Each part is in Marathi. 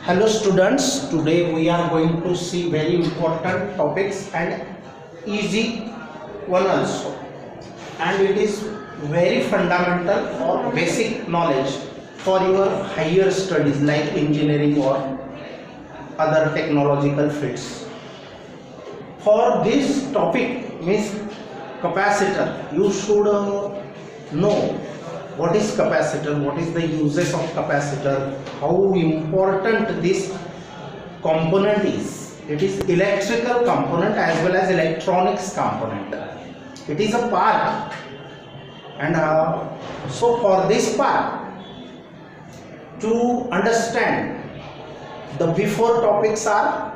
Hello students, today we are going to see very important topics and easy one also, and it is very fundamental or basic knowledge for your higher studies like engineering or other technological fields. For this topic means capacitor, you should know what is capacitor, what is the uses of capacitor, how important this component is. It is electrical component as well as electronics component. It is a part, and so for this part, to understand the before topics are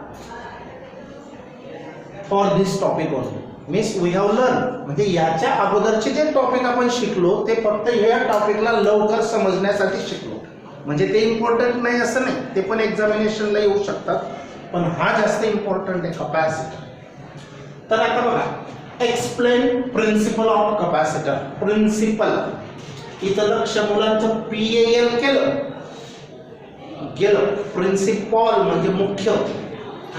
for this topic only. Means we have learn, म्हणजे याच्या अगोदरचे जे टॉपिक आपण शिकलो ते फक्त या टॉपिकला लवकर समजण्यासाठी शिकलो, म्हणजे ते इम्पॉर्टंट नाही असं नाही, ते पण एक्झामिनेशनला येऊ शकतात, पण हा जास्त इम्पॉर्टंट आहे कपॅसिटर. तर आता बघा, explain principle of capacitor. Principle इथं लक्ष मुलांचं PAL गेलं, प्रिन्सिपल म्हणजे मुख्य,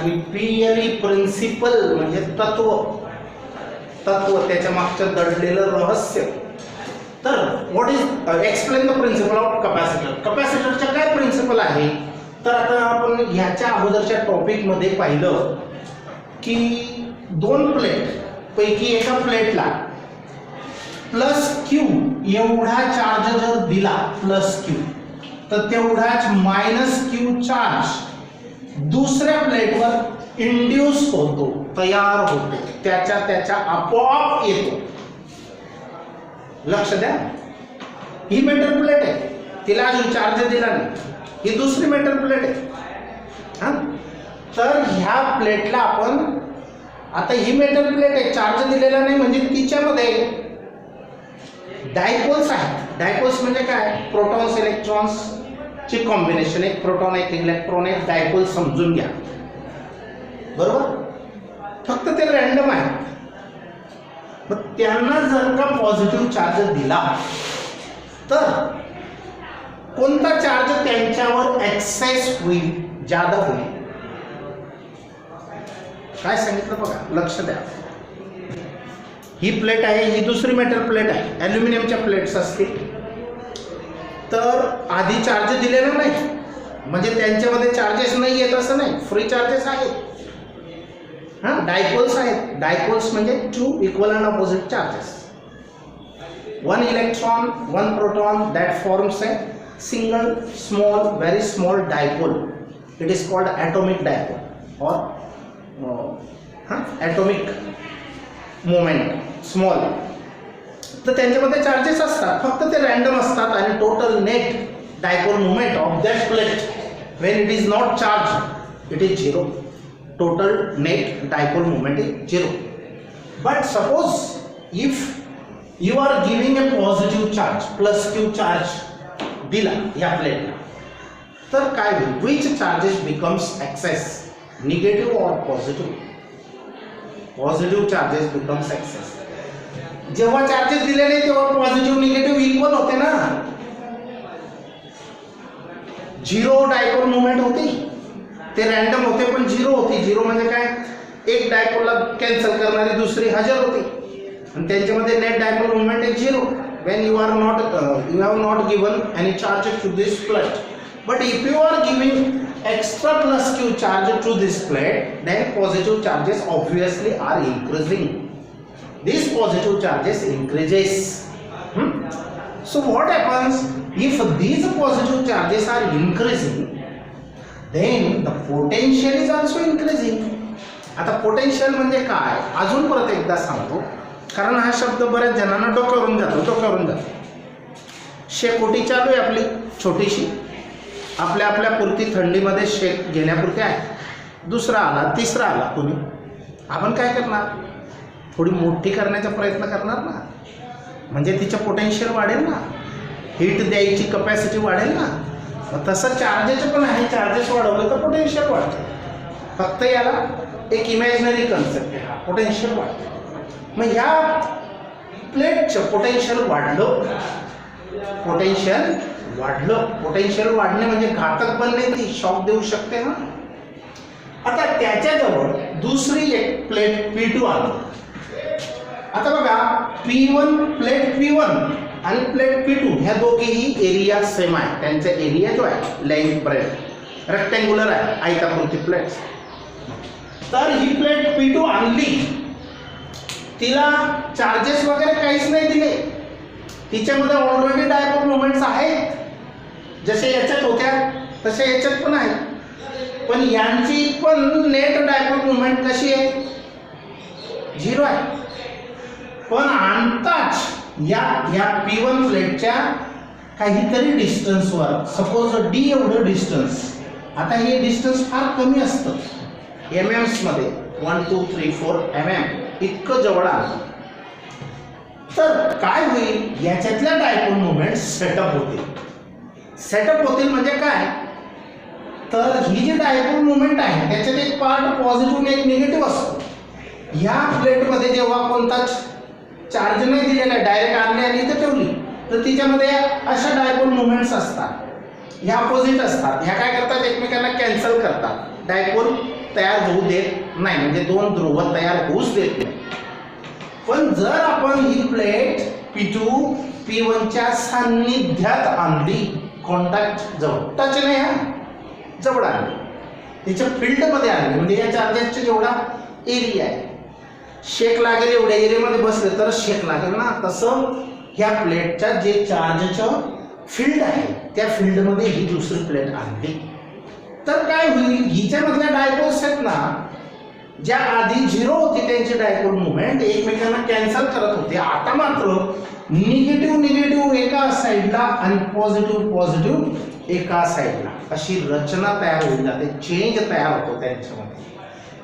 आणि PLE प्रिन्सिपल म्हणजे तत्व, त्याच्या मागचं दडलेलं रहस्य. तर what is explain the principle of capacitor. कपॅसिटरच्या काय प्रिन्सिपल आहे, तर आता आपण ह्याच्या अगोदरच्या टॉपिक मध्ये पाहिलं की दोन प्लेट पैकी एका प्लेटला +Q एवढा चार्ज जर दिला, +Q, तर तेवढाच -Q चार्ज दुसऱ्या प्लेटवर इंड्यूस होतो, तयार होतो, त्याच्या आपोआप येतो. लक्ष द्या, ही मेटल प्लेट आहे, तिला अजून चार्ज दिला नाही, ही दुसरी मेटल प्लेट आहे. तर ह्या प्लेटला आपण, आता ही मेटल प्लेट आहे, चार्ज दिलेला नाही, म्हणजे तिच्यामध्ये डायपोल्स आहेत. डायपोल्स म्हणजे काय, प्रोटॉन्स इलेक्ट्रॉन्स ची कॉम्बिनेशन, एक प्रोटॉन एक इलेक्ट्रॉन एक डायपोल समजून घ्या, बरोबर. फक्त ते रँडम आहे, मग त्यांना जर का पॉझिटिव्ह चार्ज दिला तर कोणता चार्ज त्यांच्यावर एक्सेस होईल, जादा होईल. काय सांगितलं बघा, लक्ष द्या. ही प्लेट आहे, ही दुसरी मेटल प्लेट आहे, ॲल्युमिनियमच्या प्लेट्स असतील, तर आधी चार्ज दिलेला नाही, म्हणजे त्यांच्यामध्ये चार्जेस नाही येत असं नाही, फ्री चार्जेस आहेत. डायपोल्स आहेत. डायपोल्स म्हणजे two equal and opposite charges, one electron one proton, that forms a single small very small dipole. It is called atomic dipole or atomic moment small. तर त्यांच्यामध्ये चार्जेस असतात, फक्त ते रँडम असतात, आणि total net dipole moment of that plate when it is not charge it is 0. total net dipole moment is 0. But suppose if you are giving a positive charge, +Q charge दिला या प्लेटला, तर काय होईल, which charges becomes excess, negative or positive? Positive charges becomes excess. जेव्हा चार्जेस दिले नाही तेव्हा पॉझिटिव्ह निगेटिव्ह इक्वल होते ना, 0 डायपोल मोमेंट होती, ते रँडम होते पण 0 होती. 0 म्हणजे काय, एक डायपोलला कॅन्सल करणारी दुसरी हजर होती, आणि त्यांच्यामध्ये नेट डायपोल मोमेंट आहे 0 when you have not given any charge to this plate. But if you are giving extra +Q charge to this plate, then positive charges obviously are increasing. These positive charges increases. So what happens if these positive charges are increasing, then the potential is also increasing. आता पोटेन्शियल म्हणजे काय, अजून परत एकदा सांगतो, कारण हा शब्द बऱ्याच जणांना डोक्यावरून जातो. शेकोटी चालू आहे आपली छोटीशी, आपल्या पुरती थंडीमध्ये शेक घेण्यापुरती आहे. दुसरा आला, तिसरा आला, तुम्ही आपण काय करणार, थोडी मोठी करण्याचा प्रयत्न करणार ना, म्हणजे तिचं पोटेन्शियल वाढेल ना, हीट द्यायची कपॅसिटी वाढेल ना. तसं चार्जेस पण आहे, चार्जेस वाढवले तर पोटेन्शियल वाढते. फक्त याला एक इमॅजिनरी कन्सेप्ट आहे, हा पोटेन्शियल वाढते. मग ह्या प्लेटचं पोटेन्शियल वाढलं, पोटेन्शियल वाढलं, पोटेन्शियल वाढणे म्हणजे घातक बनणे, ती शॉक देऊ शकते ना. आता त्याच्याजवळ दुसरी एक प्लेट P2 आली. आता बघा P1 प्लेट P1 आणि प्लेट P2 ह्या दोघेही एरिया सेम आहे. त्यांचा एरिया जो आहे लेंथ ब्रेथ रेक्टँग्युलर आहे, आयताकृती प्लेट्स. तर ही प्लेट P2 आणली, तिला चार्जेस वगैरे काहीच नाही दिले, तिच्यामध्ये ऑलरेडी डायपोल मोमेंट्स आहेत, जसे याच्यात होत्या तसे याच्यात पण आहेत. पण यांची पण नेट डायपोल मोमेंट कशी आहे, 0 आहे. पण आणताच या P1 प्लेटच्या काहीतरी डिस्टन्सवर, सपोज D एवढं डिस्टन्स, आता हे डिस्टन्स फार कमी असतं एमएम्स मध्ये, 1 2 3 4 mm इतकं जवळ आलं, तर काय होईल, याच्यातल्या डायपोल मोमेंट सेटअप होतील. सेटअप होतील म्हणजे काय, तर ही जी डायपोल मोमेंट आहे त्याच्यात एक पार्ट पॉझिटिव्ह एक निगेटिव्ह असतो. ह्या प्लेटमध्ये जेव्हा कोणताच चार्ज नाही दिलेला, डायरेक्ट आणली आणि इथे ठेवली, तर तिच्यामध्ये अशा डायपोल मोमेंट्स असतात, ह्या अपोजिट असतात. ह्या काय करतात, एकमेकांना कॅन्सल करतात, डायपोल तयार होऊ देत नाही, म्हणजे दोन ध्रुव तयार होऊच देत नाही. पण जर आपण ही प्लेट P2 P1च्या सान्निध्यात आणली, कॉन्टॅक्ट जवळ, टच नाही, हा जवळ आणली, तिच्या फील्डमध्ये आणली, म्हणजे या चार्जेसचा जेवढा एरिया आहे, शेक लागेल एवढ्या एरियामध्ये बसले तर शेक लागेल ना, तसं ह्या प्लेटच्या जे चार्जचं फील्ड आहे त्या फील्डमध्ये ही दुसरी प्लेट आणली, तर काय होईल, हिच्यामधल्या डायपोल्स आहेत ना, ज्या आधी 0 होती त्यांची डायपोल मुवमेंट एकमेकांना कॅन्सल करत होते, आता मात्र निगेटिव्ह निगेटिव्ह एका साईडला आणि पॉझिटिव्ह पॉझिटिव्ह एका साईडला अशी रचना तयार होऊन जाते, चेंज तयार होतो त्यांच्यामध्ये.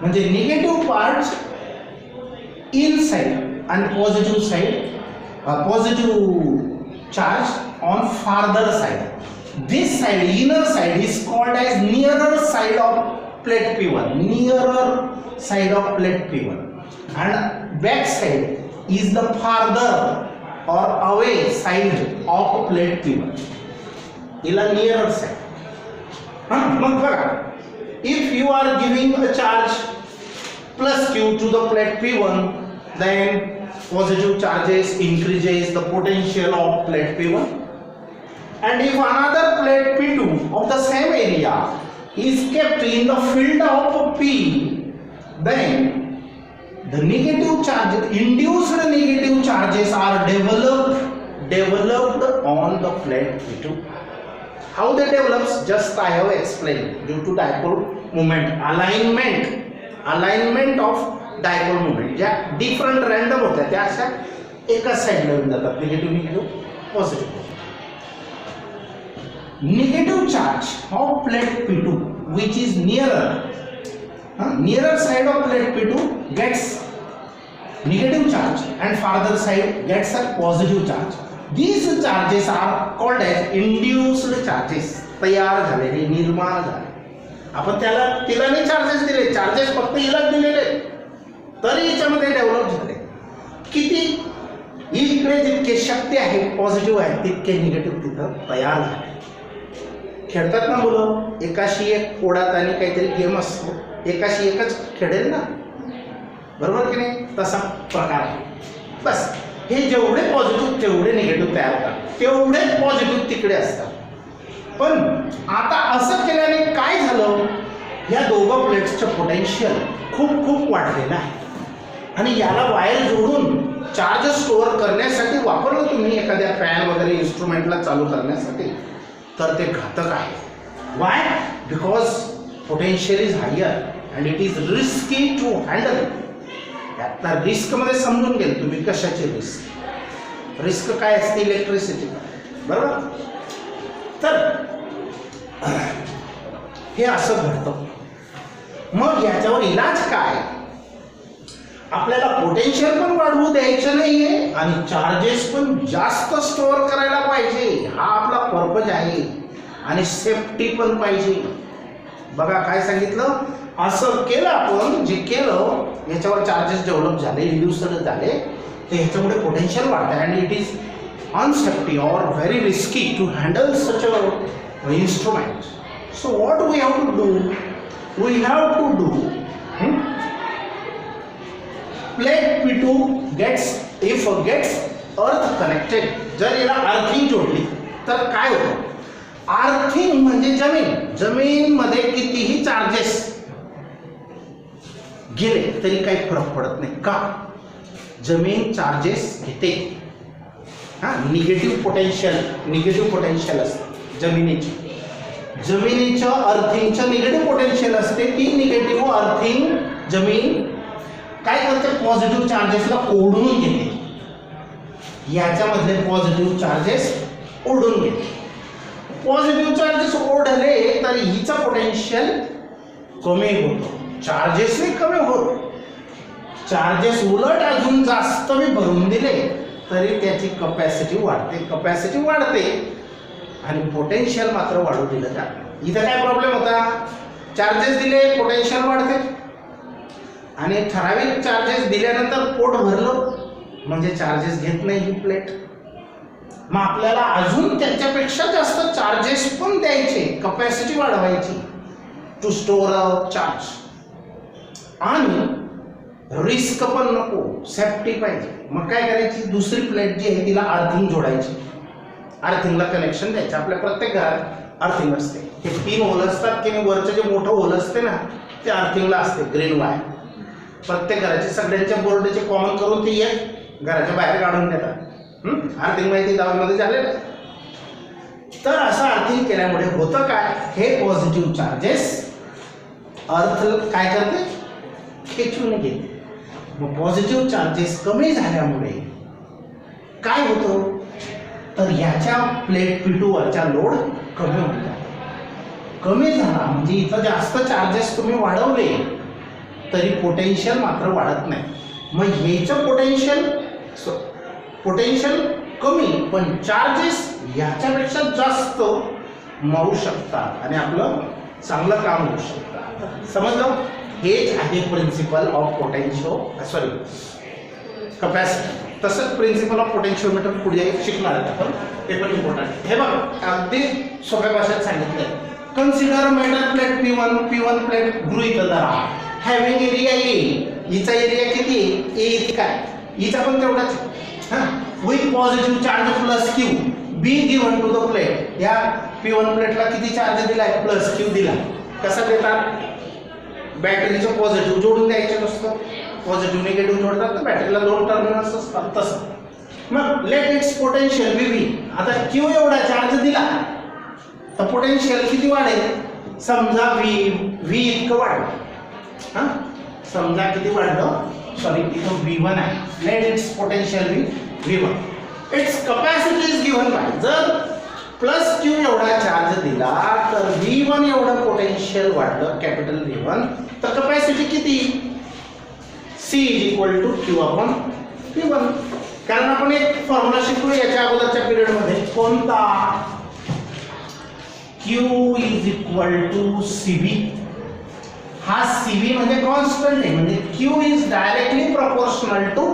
म्हणजे निगेटिव्ह पार्ट इन साइड आणि positive side, positive charge on farther side. This side, inner side, is called as nearer side of plate P1, nearer side of plate P1, and back side is the farther or away side of plate P1. Ila nearer side. मग बघा, if you are giving a charge plus Q to the plate P1, then positive charges increases the potential of plate P1. And if another plate P2 of the same area is kept in the field of P, then the negative charge, induced negative charges are developed on the plate P2. How they develops? Just I have explained. Due to dipole moment, alignment of dipole moment. ज्या different random होत्या त्या अशा एकाच साइडला येऊन जातात, negative positive. Negative charge of plate P2 which is nearer side of plate P2 gets negative charge and farther side gets a positive charge. These charges are called as induced charges. तयार झालेले, निर्माण झाले. आपण तिला नाही चार्जेस दिले, चार्जेस फक्त हिलाच दिलेले, तरी याच्यामध्ये डेव्हलप झाले. किती इकडे जितके शक्ती आहे पॉझिटिव्ह आहे तितके निगेटिव्ह तिथं तयार झाले. खेळतात ना मुलं, एकाशी एक ओढात आणि काहीतरी गेम असतो, एकाशी एकच खेळेल ना, बरोबर की नाही, तसा प्रकार आहे. बस हे जेवढे पॉझिटिव्ह तेवढे निगेटिव्ह तयार करतात, तेवढे पॉझिटिव्ह तिकडे असतात. पण आता असं केल्याने काय झालं, या दोघं प्लेट्सचं पोटेन्शियल खूप खूप वाढलेलं आहे आणि याला वायर जोडून चार्ज स्टोअर करण्यासाठी वापरलं तुम्ही एखाद्या फॅन वगैरे इन्स्ट्रुमेंटला चालू करण्यासाठी, तर ते घातक आहे. Why? Because potential is higher and it is risky to handle. यातला रिस्कमध्ये समजून गेल तुम्ही कशाची रिस्क काय असते, इलेक्ट्रिसिटी, बरोबर. तर हे असं घडतं. मग याच्यावर इलाज काय, आपल्याला पोटेन्शियल पण वाढवू द्यायचं नाहीये आणि चार्जेस पण जास्त स्टोअर करायला पाहिजे, हा आपला पर्पज आहे. आणि सेफ्टी पण पाहिजे. बघा काय सांगितलं, असं केलं आपण, जे केलं याच्यावर चार्जेस डेव्हलप झाले, इंड्यूस्ड झाले, तर ह्याच्यामुळे पोटेन्शियल वाढतं and it is unsafety or very risky to handle such a instrument. So what we have to do? We have to do plate P2 gets earth connected. जर याला अर्थिंग जोडली तर काय होतं? अर्थिंग म्हणजे जमीन मध्ये कितीही चार्जेस गेले तरी काही फरक पडत नाही. का? जमीन चार्जेस घेते. निगेटिव्ह पोटेन्शियल असते जमिनीचं अर्थिंगचं निगेटिव्ह पोटेन्शियल असते. ती निगेटिव्ह अर्थिंग जमीन काय करते? पॉझिटिव्ह चार्जेसला ओढून घेते. याच्यामधले पॉझिटिव्ह चार्जेस ओढून घेते. पॉझिटिव्ह चार्जेस ओढले तर हिचा पोटेन्शियल कमी होतो. चार्जेसने कमी होत. चार्जेस उलट अजून जास्त मी भरून दिले तरी त्याची कपॅसिटी वाढते आणि पोटेन्शियल मात्र वाढू दिलं जात नाही. इथं काय प्रॉब्लेम होता? चार्जेस दिले, पोटेन्शियल वाढते आणि ठराविक चार्जेस दिल्यानंतर पोट भरलं म्हणजे चार्जेस घेत नाही ही प्लेट. मग आपल्याला अजून त्याच्यापेक्षा जास्त चार्जेस पण द्यायचे, कपॅसिटी वाढवायची टू स्टोअर चार्ज. आणि रिस्क पण नको, सेफ्टी पाहिजे. मग काय करायची? दुसरी प्लेट जी आहे तिला अर्थिंग जोडायची. अर्थिंगला कनेक्शन द्यायचं. आपल्या प्रत्येक घरात अर्थिंग असते. हे 3 होल असतात की वरचं जे मोठं होल असते ना ते अर्थिंगला असते. ग्रीन वायर प्रत्येक घराचे सगळ्यांच्या बोर्डचे कॉमन करून ते एक घराच्या बाहेर काढून देतात. अर्थिंग माहिती गावामध्ये झालेलं. तर असं अर्थिंग केल्यामुळे होतं काय? हे पॉझिटिव्ह चार्जेस अर्थ काय करते? खेचून घेते. मग पॉझिटिव्ह चार्जेस कमी झाल्यामुळे काय होतं? तर ह्याच्या प्लेट P2 वरचा लोड कमी होतो. कमी झाला म्हणजे इथं जास्त चार्जेस तुम्ही वाढवले तरी पोटेन्शियल मात्र वाढत नाही. मग ह्याचं पोटेन्शियल कमी पण चार्जेस ह्याच्यापेक्षा जास्त मारू शकतात आणि आपलं चांगलं काम होऊ शकतं. समजलं? हेच आहे प्रिन्सिपल ऑफ कपॅसिटी. तसंच प्रिन्सिपल ऑफ पोटेन्शियोमीटर पुढे शिकणार आहे आपण. ते पण इम्पॉर्टंट. हे बघ अगदी सोप्या भाषेत सांगितलंय. Consider metal plate P1 plate गृहीत धरा. Having area A. हिचा एरिया किती? A काय? हिचा पण तेवढाच. With positive charge plus Q be given to the plate. या P1 प्लेटला किती चार्ज दिलाय? प्लस Q दिला. कसा देतात? बॅटरीचं पॉझिटिव्ह जोडून द्यायचं नसतं. पॉझिटिव्ह निगेटिव्ह जोडतात तर बॅटरीला 2 टर्मिनल्स असतात तसं. मग लेट इट्स पोटेन्शियल VV. आता Q एवढा चार्ज दिला तर पोटेन्शियल किती वाढेल? समजा V इतकं वाढलं. समजा किती वाढलं? सॉरी इथं V1 आहे. Let its potential V1. Its capacity is given by. जर प्लस Q एवढा चार्ज दिला तर V1 एवढं पोटेन्शियल वाढलं कॅपिटल V1. तर कपॅसिटी किती? C = Q/V1. कारण आपण एक फॉर्म्युला शिकलो याच्या अगोदरच्या पिरियड मध्ये. कोणता? Q = CV. हा CV म्हणजे कॉन्स्टंट आहे. म्हणजे Q is directly proportional to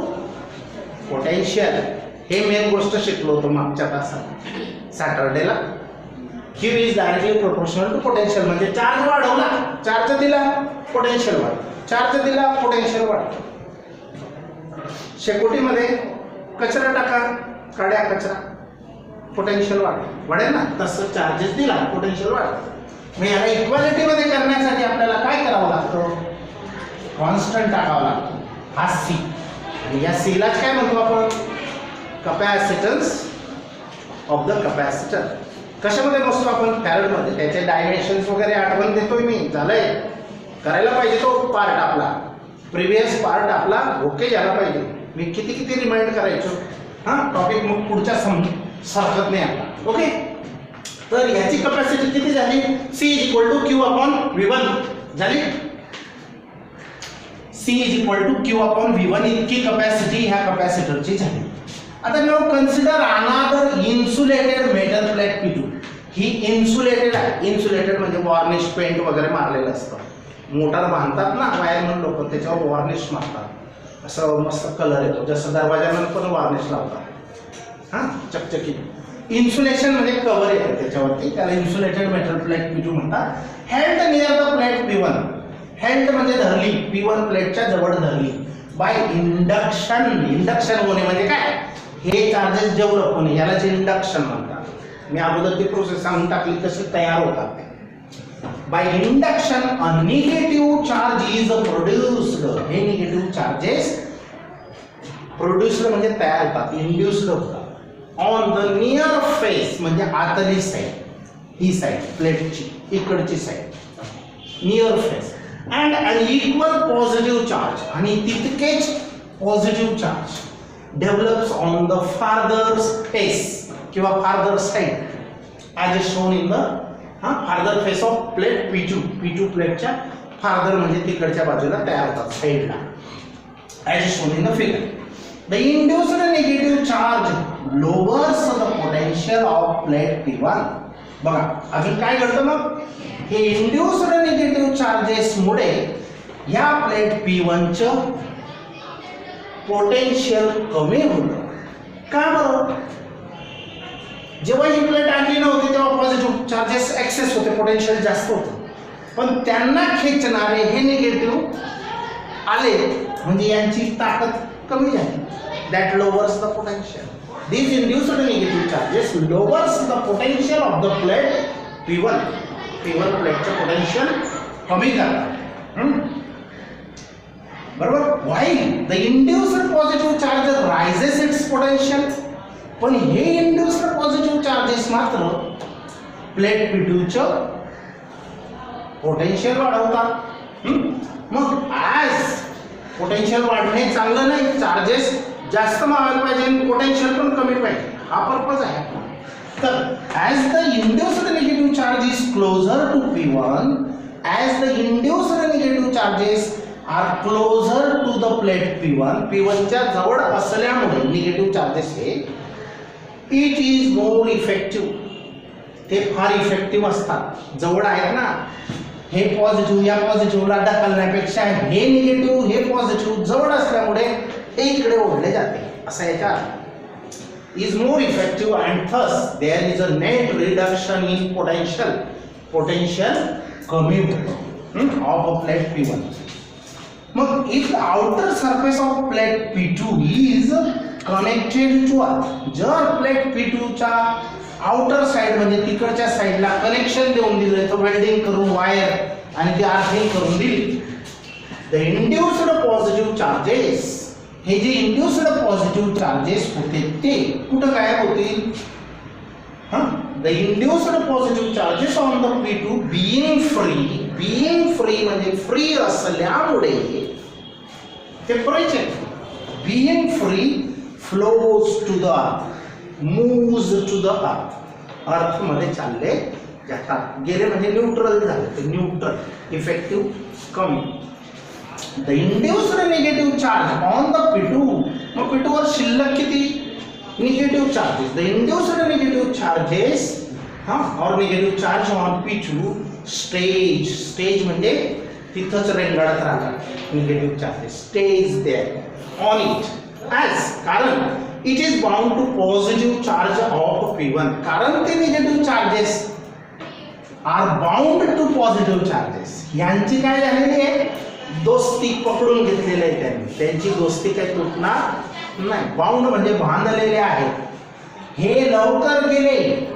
potential. हे मेन गोष्ट शिकलो होतो मागच्या तासात सॅटर्डेला. Q is directly proportional to potential. म्हणजे चार्ज वाढवला, चार्ज दिला, पोटेन्शियल वाढ. चार्ज दिला, पोटेन्शियल वाढ. शेकोटीमध्ये कचरा टाका, काड्या कचरा, पोटेन्शियल वाढेल ना. तसं चार्जेस दिला, पोटेन्शियल वाढेल. मग याला इक्वालिटी मध्ये करण्यासाठी आपल्याला काय करावं लागतं? कॉन्स्टंट टाकावं लागतं. हा C. आणि या C लाच काय म्हणतो आपण? Capacitance of the capacitor. कशामध्ये बसतो आपण? फॅरेडमध्ये. त्याचे डायमेन्शन्स वगैरे आठवण देतोय मी. झालंय? करायला पाहिजे तो पार्ट आपला. प्रिव्हियस पार्ट आपला ओके झाला पाहिजे. मी किती रिमाइंड करायचो. टॉपिक मग पुढच्या सरकत नाही आपला. ओके. तर याची कपॅसिटी किती झाली? C = Q/V1 झाली. C = Q/V1 इतकी कपॅसिटी ह्या कपॅसिटरची झाली. आता नाव कन्सिडर अनादर इन्सुलेटेड मेटल प्लेट P2. ही इन्सुलेटेड आहे. इन्सुलेटेड म्हणजे वॉर्निश पेंट वगैरे मारलेलं असतं. मोटार बांधतात ना वायरमन लोक, त्याच्यावर वॉर्निश मारतात. असं मस्त कलर येतो. जसं दरवाजाला पण वॉर्निश लावतात. हां चकचकीत. इन्सुलेशन म्हणजे कव्हर येतं त्याच्यावरती, त्याला इन्सुलेटेड मेटल प्लेट P2 म्हणतात. Held near the plate P1, held म्हणजे धरली, P1 प्लेटच्या जवळ धरली बाय इंडक्शन. इंडक्शन होणे म्हणजे काय, हे चार्जेस डेव्हलप होणे, यालाच इंडक्शन म्हणतात. मी अगोदर ती प्रोसेस सांगून टाकली कशी तयार होतात. By induction a negative charge is produced. हे निगेटिव्ह चार्जेस प्रोड्यूस्ड म्हणजे तयार होतात, इंड्यूस्ड होतात ऑन द नियर फेस म्हणजे आतली साईड, ही साईड प्लेटची इकडची side near face, and an equal positive charge आणि तितकेच positive charge develops on the farther face किंवा farther side as shown in the farther face of plate P2 प्लेटच्या फार्दर म्हणजे तिकडच्या बाजूला तयार होतात साईडला as shown in the figure. The induced negative charge lowers the potential of plate P1. बघा अजून काय घडतं मग, हे इंड्यूस्ड निगेटिव्ह चार्जेस मुळे या प्लेट P1 चं पोटेन्शियल कमी होतं. का बरं, जेव्हा ही प्लेट आणली नव्हती तेव्हा पॉझिटिव्ह चार्जेस एक्सेस होते, पोटेन्शियल जास्त होतं, पण त्यांना खेचणारे हे निगेटिव्ह आले म्हणजे यांची ताकद कमी झाली. That lowers the potential. These induced negative charges lowers the potential of the plate P1. P1 प्लेटचे पोटेन्शियल कमी करतात. बरोबर. While the induced positive charge rises its potential, पण हे इंड्यूस्ड पॉझिटिव्ह चार्जेस मात्र प्लेट P2 चं पोटेन्शियल वाढवतात. मग ॲज पोटेन्शियल वाढणे चांगलं नाही, चार्जेस जास्त मावायला पाहिजे आणि पोटेन्शियल पण कमी पाहिजे, हा पर्पज आहे. तर as the induced negative charge is closer to P1, as the induced negative charges are closer to the plate P1 च्या जवळ असल्यामुळे निगेटिव्ह चार्जेस हे इट इज मोर इफेक्टिव्ह, ते फार इफेक्टिव्ह असतात. जवळ आहेत ना, हे पॉझिटिव्ह या पॉझिटिव्हला ढकलण्यापेक्षा हे निगेटिव्ह हे पॉझिटिव्ह जवळ असल्यामुळे ते इकडे ओढले जाते, असा याचा अर्थ. Is more effective and thus there is a net reduction in potential. Potential कमी होतं ऑफ अ प्लेट P1. मग if the outer surface of plate P2 is connected to earth, जर प्लेट P2 च्या आउटर साइड म्हणजे तिकडच्या साइडला कनेक्शन देऊन दिलं, तर वेल्डिंग करून वायर आणि ती अर्थिंग करून दिली, द इंड्यूस्ड पॉझिटिव्ह चार्जेस, हे जे इंड्यूस्ड पॉझिटिव्ह चार्जेस होते ते कुठं गायब होतील. The induced positive charges on the P2 being free म्हणजे फ्री असल्यामुळे temperature being free flows to the earth, moves to the earth, अर्थ मध्ये चालले जातात. गेले म्हणजे न्यूट्रल झाले, ते न्यूट्रल इफेक्टिव्ह कमी. The induced negative charge on the P2, मग P2 वर शिल्लक किती negative charges. The induced negative charges और negative charge on P2 stays म्हणजे तिथंच रेंगाळत राहतात negative charges, stays there on it as, कारण it is bound to positive charge of P1, कारण ते negative charges are bound to positive charges. यांची काय झालेली आहे, दोस्ती पकडून घेतलेली आहे त्यांनी, त्यांची दोस्ती काही तुटणार नाही. बाउंड म्हणजे बांधलेले आहेत. हे लवकर गेले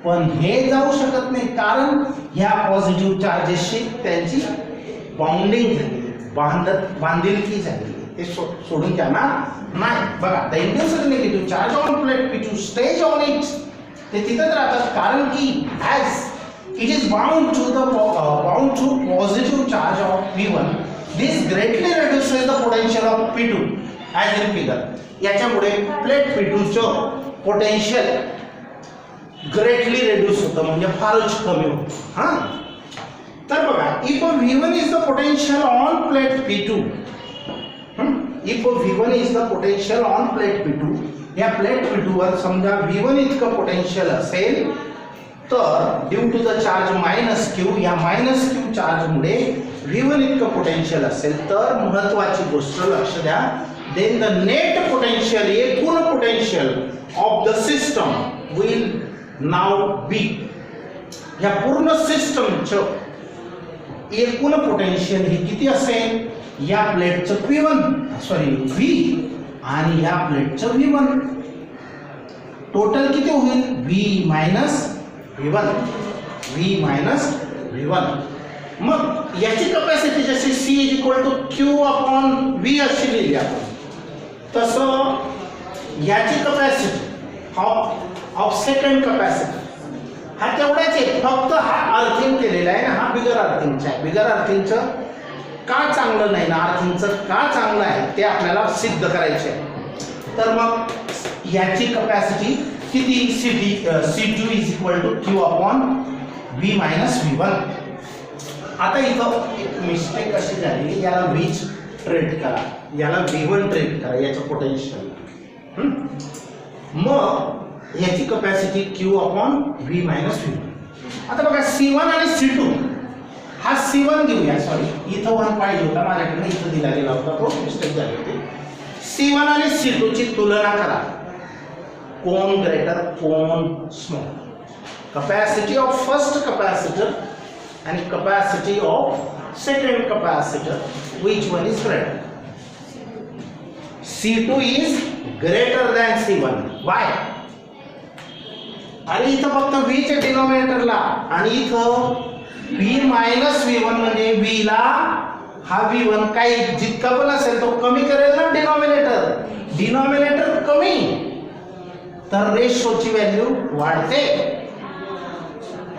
पण हे जाऊ शकत नाही, कारण ह्या पॉझिटिव्ह चार्जेसशी त्यांची बाउंडिंग झाली, बांधिलकी झाली, ते सोडून जाणार नाही. बघा, the induced negative charge on plate P2 stays on it, ते तिथंच राहतात, कारण की as it is bound to positive charge of P1, this greatly reduces the potential of P2 as in figure. याच्यामुळे प्लेट P2 चं पोटेन्शियल ग्रेटली रिड्यूस होतं, म्हणजे फारच कमी होतं. तर बघा, if V1 is the potential on plate P2, if V1 is the potential on plate P2, या प्लेट P2 वर समजा V1 इतकं पोटेन्शियल असेल, तर due to the charge -Q, या -Q चार्ज मुळे V1 इतकं पोटेन्शियल असेल, तर महत्त्वाची गोष्ट लक्ष द्या, then the net potential, एकूण potential of the system will now be, या पूर्ण सिस्टमचं एकूण पोटेन्शियल हे किती असेल, या प्लेटचं V आणि या प्लेटचं V1, टोटल किती होईल V मायनस V1. मग याची कपॅसिटी जशी C = Q/V अशी लिहिली आपण, तसं याची कपॅसिटी ऑफ सेकंड कपॅसिटी हा तेवढाच आहे, फक्त हा अर्थिंग केलेला आहे ना, हा बिगर अर्थिंगचा आहे. बिगर अर्थिंगचं का चांगलं नाही ना, अर्थिंगचं का चांगलं आहे ते आपल्याला सिद्ध करायचे आहे. तर मग याची कपॅसिटी किती, C2 = Q/V - V1. आता इथं एक मिस्टेक अशी झाली, याला V ट्रेट करा, याला V1 ट्रेट करा, याचं पोटेन्शियल. मग याची कपॅसिटी Q/V - V1. आता बघा C1 आणि C2, हा C1 घेऊया, सॉरी इथं 1 पाहिजे होता माझ्याकडे, इथं दिला गेला होता, तो मिस्टेक झाली होती. C1 आणि C2 ची तुलना करा, कोण ग्रेटर कोण small. Capacity of first capacitor आणि capacity of second capacitor, which one is greater? C2 is greater than C1. Why? आणि इथं फक्त V च्या डिनॉमिनेटरला आणि इथं V - V1 म्हणजे V ला हा V1 काही जितका पण असेल तो कमी करेल ना डिनॉमिनेटर कमी, तर रेशोची व्हॅल्यू वाढते.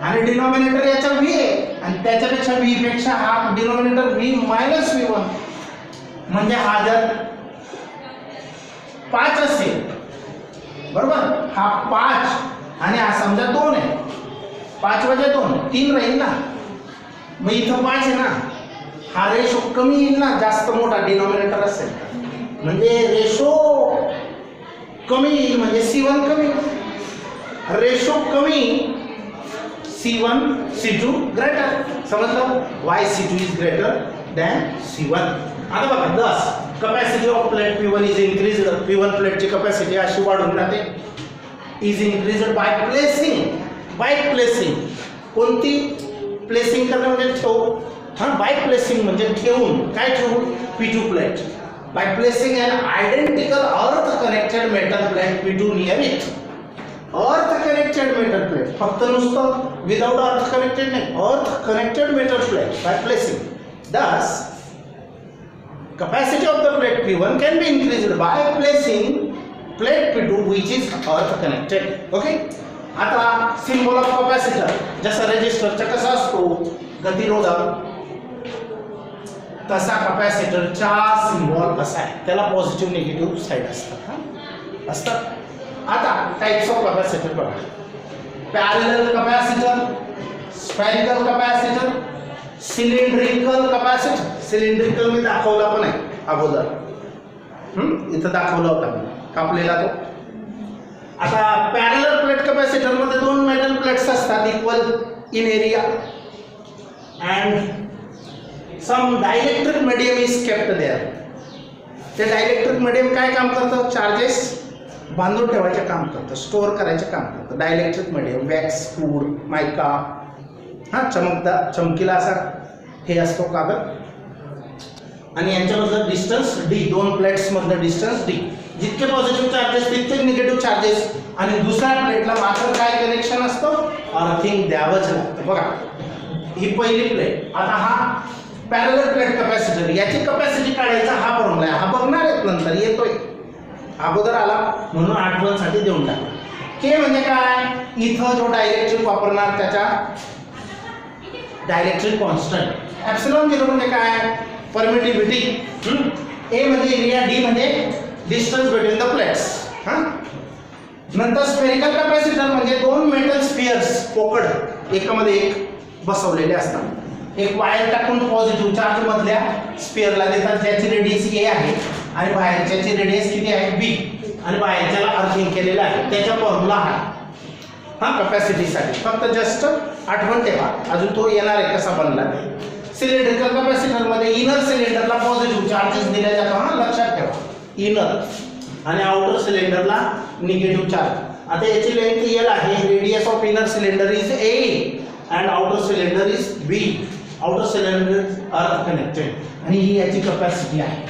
आणि डिनॉमिनेटर याचा V आहे आणि त्याच्यापेक्षा V पेक्षा हा डिनॉमिनेटर V - V1, म्हणजे हा जर 5 असेल, बरोबर, हा 5 आणि हा समजा 2 आहे, 5 + 2 3 राहील ना, मग इथं 5 आहे ना, हा रेशो कमी येईल ना, जास्त मोठा डिनॉमिनेटर असेल म्हणजे रेशो कमी येईल, म्हणजे C1 कमी, रेशो कमी C1 C2 ग्रेटर. समजलं, why C2 is greater than C1. आता बघा 10 capacity of plate P1 is increased. P1 प्लेटची कपॅसिटी अशी वाढून राहते, इज इन्क्रीज्ड बाय प्लेसिंग. कोणती प्लेसिंग करणे म्हणजे ठेवू, बाय प्लेसिंग म्हणजे ठेवून, काय ठेवून, P2 plate. By placing an identical earth connected metal plate P2 near it. अर्थ कनेक्टेड मेटल प्लेट, फक्त नुसतं विदाउट अर्थ कनेक्टेड नाही, अर्थ connected metal plate by placing. Thus, capacity of the plate P1 can be increased by placing plate P2 which is earth connected. Okay. आता सिम्बॉल ऑफ कपॅसिटर, जसा रेजिस्टरचा कसा असतो गतिरोधक, तसा कपॅसिटरचा सिम्बॉल असा आहे, त्याला पॉझिटिव्ह निगेटिव्ह साईड असतात. आता टाइप्स ऑफ कपॅसिटर बघा, parallel capacitor, spherical capacitor, cylindrical capacitor. Cylindrical मी दाखवला पण आहे अगोदर, इथं दाखवला होता मी कापलेला तो. आता पॅरलल प्लेट कपॅसिटर मध्ये 2 मेटल प्लेट्स असतात, equal in area, and some dielectric medium is kept there. ते डायलेक्ट्रिक मीडियम काय काम करतं, चार्जेस बांधून ठेवायचे काम करतं, स्टोअर करायचे काम करतं. डायलेक्ट्रिक मीडियम वॅक्स, फूड, मायका, चमकीला असा हे असतो कागद, आणि यांच्यामधलं डिस्टन्स D, 2 प्लेट्स मधलं डिस्टन्स D. जितके पॉझिटिव्ह चार्जेस तितके निगेटिव्ह चार्जेस, आणि दुसऱ्या प्लेटला मात्र काय कनेक्शन असतं, अर्थिंग द्यावंच लागतं. बघा ही पहिली प्लेट. आता हा पॅरलल प्लेट कपॅसिटर, याची कपॅसिटी काढायचा हा फॉर्म्युला आहे, हा बघणार आहेत नंतर, येतोय, अगोदर आला म्हणून आठवणसाठी देऊन टाकला. K म्हणजे काय, इथं जो डायलेक्ट्रिक वापरणार त्याच्या डायलेक्ट्रिक कॉन्स्टंट. एप्सिलॉन 0 म्हणजे काय, परमिटिव्हिटी. A म्हणजे एरिया, D म्हणजे डिस्टन्स बिटवीन द प्लेट्स. नंतर स्फेरिकल कपॅसिटर म्हणजे 2 मेटल स्फिअर्स पोकळ एकामध्ये एक बसवलेले असतात. एक वायर टाकून पॉझिटिव्ह चार्ज मधल्या स्फिअरला देतात, ज्याची रेडियस A आहे आणि बाहेरच्याची रेडियस किती आहे B, आणि बाहेरच्याला अर्थिंग केलेलं आहे. त्याचा फॉर्म्युला हा कपॅसिटीसाठी, फक्त जस्ट आठवण ठेवा, अजून तो येणार आहे कसा बनला ते. सिलेंड्रिकल कपॅसिटर मध्ये इनर सिलेंडरला पॉझिटिव्ह चार्जेस दिले जातात, लक्षात ठेवा. इनर आणि आउटर सिलेंडरला निगेटिव्ह चार्ज. आता याची लेंथ एल आहे, radius of inner cylinder is a and outer cylinder is b. Outer cylinder are connected आणि ही याची कपॅसिटी आहे.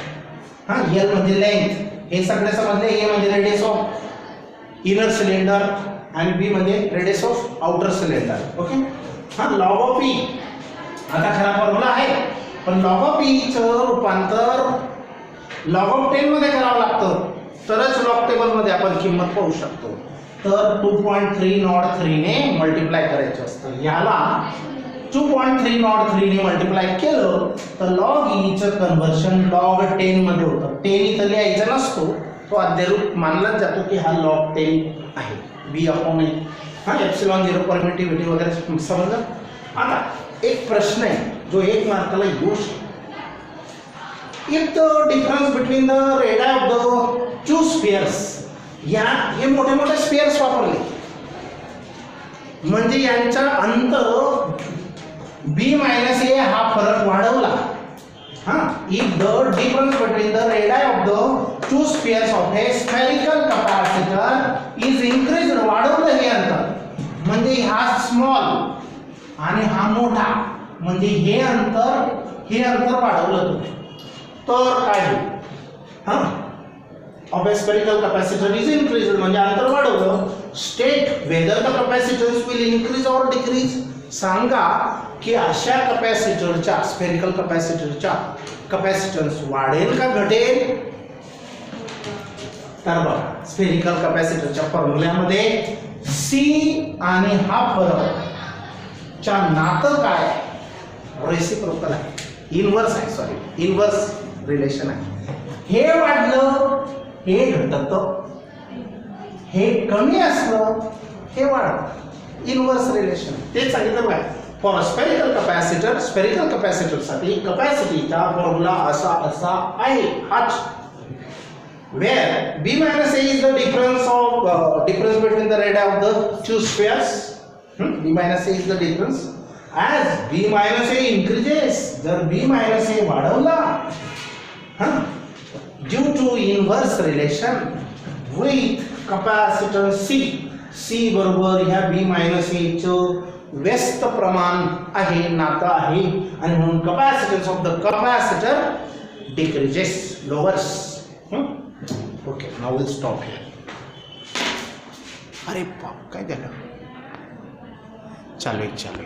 हा, एल म्हणजे लेंथ, हे सगळे समजले. ए म्हणजे रेडियस ऑफ इनर सिलेंडर आणि बी म्हणजे radius of outer cylinder. Okay. हा, लॉग ऑफ ई आता खरा फॉर्म्युला आहे, पण लॉग ऑफ ईचं रूपांतर लॉग ऑफ 10 मध्ये करावं लागतं, तरच लॉग टेबलमध्ये आपण किंमत पाहू शकतो. तर 2.303 ने मल्टिप्लाय करायचं असतं. याला 2.303 ने मल्टिप्लाय केलं तर लॉग ईचं कन्व्हर्शन लॉग 10 मध्ये होतं. 10 इथं लिहायचा नसतो, तो अद्यरूप मानलाच जातो की हा लॉग 10 आहे. बी अपॉन ए. हा, एप्सिलॉन झिरो परमिटिव्हिटी वगैरे समजलं. आता एक प्रश्न आहे जो 1 मार्काला येऊ शकतो. If the difference between the radii of the two spheres, या हे मोठे मोठे स्फिअर्स वापरले म्हणजे यांचा अंतर बी मायनस ए हा फरक वाढवला. हा, if the difference between the radii of the two spheres of a spherical capacitor is increased, वाढवलं हे अंतर म्हणजे हा स्मॉल आणि हा मोठा म्हणजे हे अंतर वाढवलं तुम्ही तर काय होईल. हा, of a spherical capacitor is increased म्हणजे अंतर वाढवलं. State whether the capacitance will increase or decrease, सांगा की अशा कपॅसिटरच्या स्फेरिकल कपॅसिटरच्या कपॅसिटन्स वाढेल का घटेल. तर बघा, स्फेरिकल कपॅसिटरच्या फॉर्म्युल्यामध्ये सी आणि हा फरक च्या नातं काय, रेसिप्रोकल आहे, इनवर्स आहे, सॉरी इनवर्स रिलेशन आहे. हे वाढलं हे घटतं, हे कमी असलं हे वाढतं, इनवर्स रिलेशन. ते सांगितलं काय, फॉर स्फेरिकल कपॅसिटरसाठी कपॅसिटीचा फॉर्म्युला असा आहे हाच. where b minus a is the difference between the radii of the two spheres. B minus a is the difference. As b minus a increases, जर b minus a वाढवला due to inverse relation with capacitance c बरोबर ह्या b minus a चं व्यस्त प्रमाण आहे, नातं आहे आणि म्हणून capacitance of the capacitor decreases, lowers. Okay, now we'll stop here. अरे बाप, काय झालं? चालू